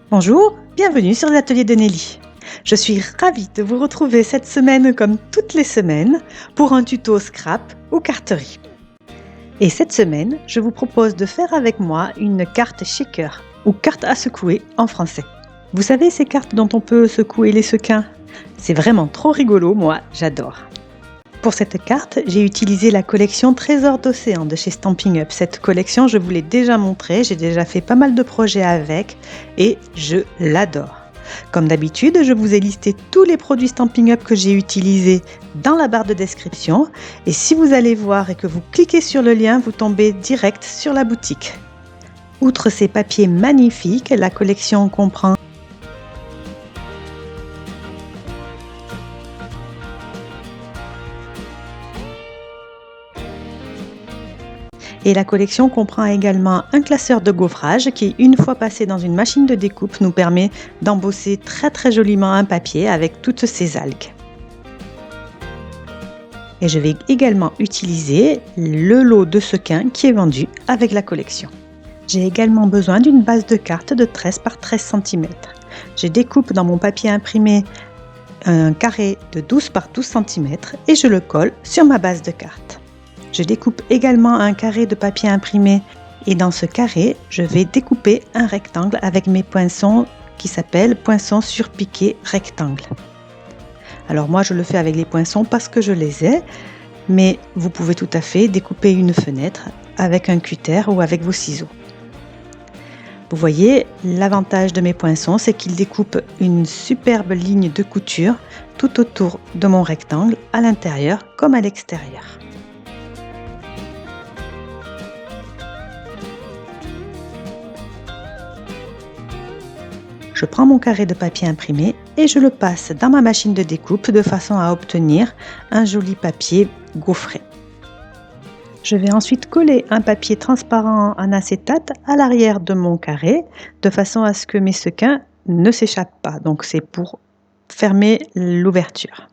Bonjour, bienvenue sur l'atelier de Nelly. Je suis ravie de vous retrouver cette semaine comme toutes les semaines pour un tuto scrap ou carterie. Et cette semaine, je vous propose de faire avec moi une carte shaker ou carte à secouer en français. Vous savez ces cartes dont on peut secouer les sequins? C'est vraiment trop rigolo, moi j'adore. Pour cette carte, j'ai utilisé la collection Trésors d'Océan de chez Stampin' Up. Cette collection, je vous l'ai déjà montrée, j'ai déjà fait pas mal de projets avec et je l'adore. Comme d'habitude, je vous ai listé tous les produits Stampin' Up que j'ai utilisés dans la barre de description. Et si vous allez voir et que vous cliquez sur le lien, vous tombez direct sur la boutique. Outre ces papiers magnifiques, la collection comprend également un classeur de gaufrage qui, une fois passé dans une machine de découpe, nous permet d'embosser très joliment un papier avec toutes ces algues. Et je vais également utiliser le lot de sequins qui est vendu avec la collection. J'ai également besoin d'une base de carte de 13 par 13 cm. Je découpe dans mon papier imprimé un carré de 12 par 12 cm et je le colle sur ma base de carte. Je découpe également un carré de papier imprimé et dans ce carré, je vais découper un rectangle avec mes poinçons qui s'appellent poinçons surpiqués rectangle. Alors moi je le fais avec les poinçons parce que je les ai, mais vous pouvez tout à fait découper une fenêtre avec un cutter ou avec vos ciseaux. Vous voyez, l'avantage de mes poinçons, c'est qu'ils découpent une superbe ligne de couture tout autour de mon rectangle, à l'intérieur comme à l'extérieur. Je prends mon carré de papier imprimé et je le passe dans ma machine de découpe de façon à obtenir un joli papier gaufré. Je vais ensuite coller un papier transparent en acétate à l'arrière de mon carré de façon à ce que mes sequins ne s'échappent pas. Donc c'est pour fermer l'ouverture.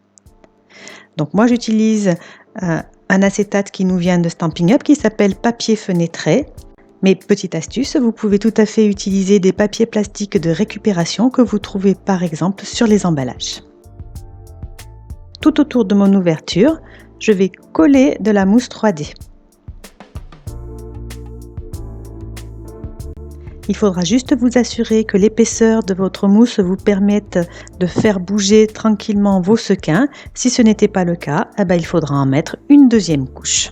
Donc moi j'utilise un acétate qui nous vient de Stampin' Up qui s'appelle papier fenêtré. Mais petite astuce, vous pouvez tout à fait utiliser des papiers plastiques de récupération que vous trouvez par exemple sur les emballages. Tout autour de mon ouverture, je vais coller de la mousse 3D. Il faudra juste vous assurer que l'épaisseur de votre mousse vous permette de faire bouger tranquillement vos sequins. Si ce n'était pas le cas, il faudra en mettre une deuxième couche.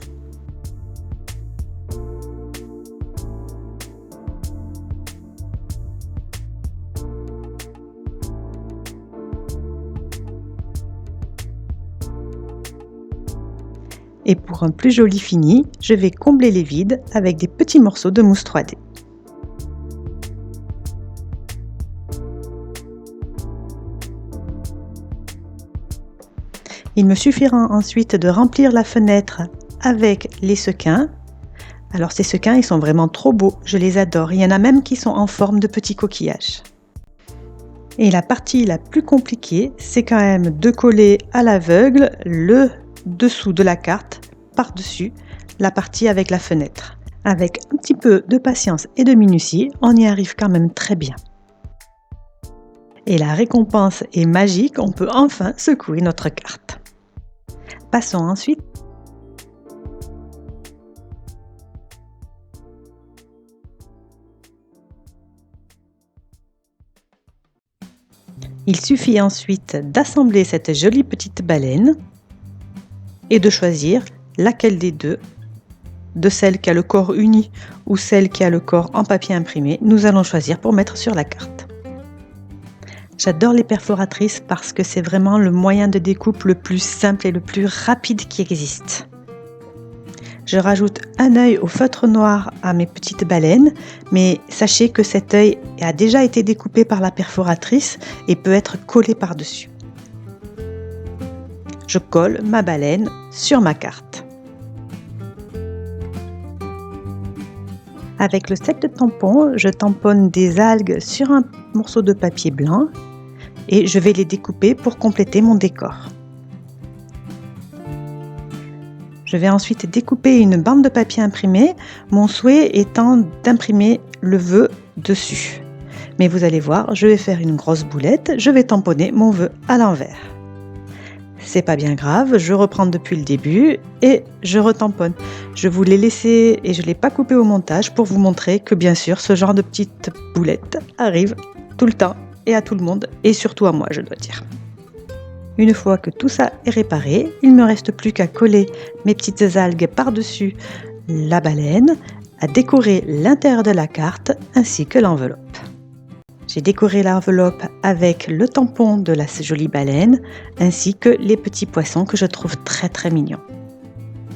Et pour un plus joli fini, je vais combler les vides avec des petits morceaux de mousse 3D. Il me suffira ensuite de remplir la fenêtre avec les sequins. Alors ces sequins, ils sont vraiment trop beaux, je les adore. Il y en a même qui sont en forme de petits coquillages. Et la partie la plus compliquée, c'est quand même de coller à l'aveugle le dessous de la carte par-dessus la partie avec la fenêtre. Avec un petit peu de patience et de minutie, on y arrive quand même très bien. Et la récompense est magique, on peut enfin secouer notre carte. Passons ensuite. Il suffit ensuite d'assembler cette jolie petite baleine et de choisir laquelle des deux, de celle qui a le corps uni ou celle qui a le corps en papier imprimé, nous allons choisir pour mettre sur la carte. J'adore les perforatrices parce que c'est vraiment le moyen de découpe le plus simple et le plus rapide qui existe. Je rajoute un œil au feutre noir à mes petites baleines, mais sachez que cet œil a déjà été découpé par la perforatrice et peut être collé par-dessus. Je colle ma baleine sur ma carte. Avec le set de tampons, je tamponne des algues sur un morceau de papier blanc et je vais les découper pour compléter mon décor. Je vais ensuite découper une bande de papier imprimé, mon souhait étant d'imprimer le vœu dessus. Mais vous allez voir, je vais faire une grosse boulette, je vais tamponner mon vœu à l'envers. C'est pas bien grave, je reprends depuis le début et je retamponne. Je vous l'ai laissé et je l'ai pas coupé au montage pour vous montrer que bien sûr ce genre de petite boulette arrive tout le temps et à tout le monde et surtout à moi, je dois dire. Une fois que tout ça est réparé, il ne me reste plus qu'à coller mes petites algues par-dessus la baleine, à décorer l'intérieur de la carte ainsi que l'enveloppe. J'ai décoré l'enveloppe avec le tampon de la jolie baleine ainsi que les petits poissons que je trouve très très mignons.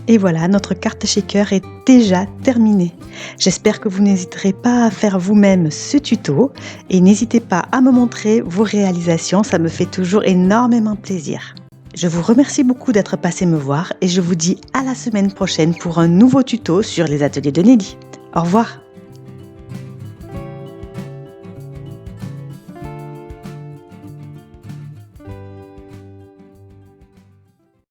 Et voilà, notre carte shaker est déjà terminée. J'espère que vous n'hésiterez pas à faire vous-même ce tuto et n'hésitez pas à me montrer vos réalisations, ça me fait toujours énormément plaisir. Je vous remercie beaucoup d'être passé me voir et je vous dis à la semaine prochaine pour un nouveau tuto sur les ateliers de Nelly. Au revoir.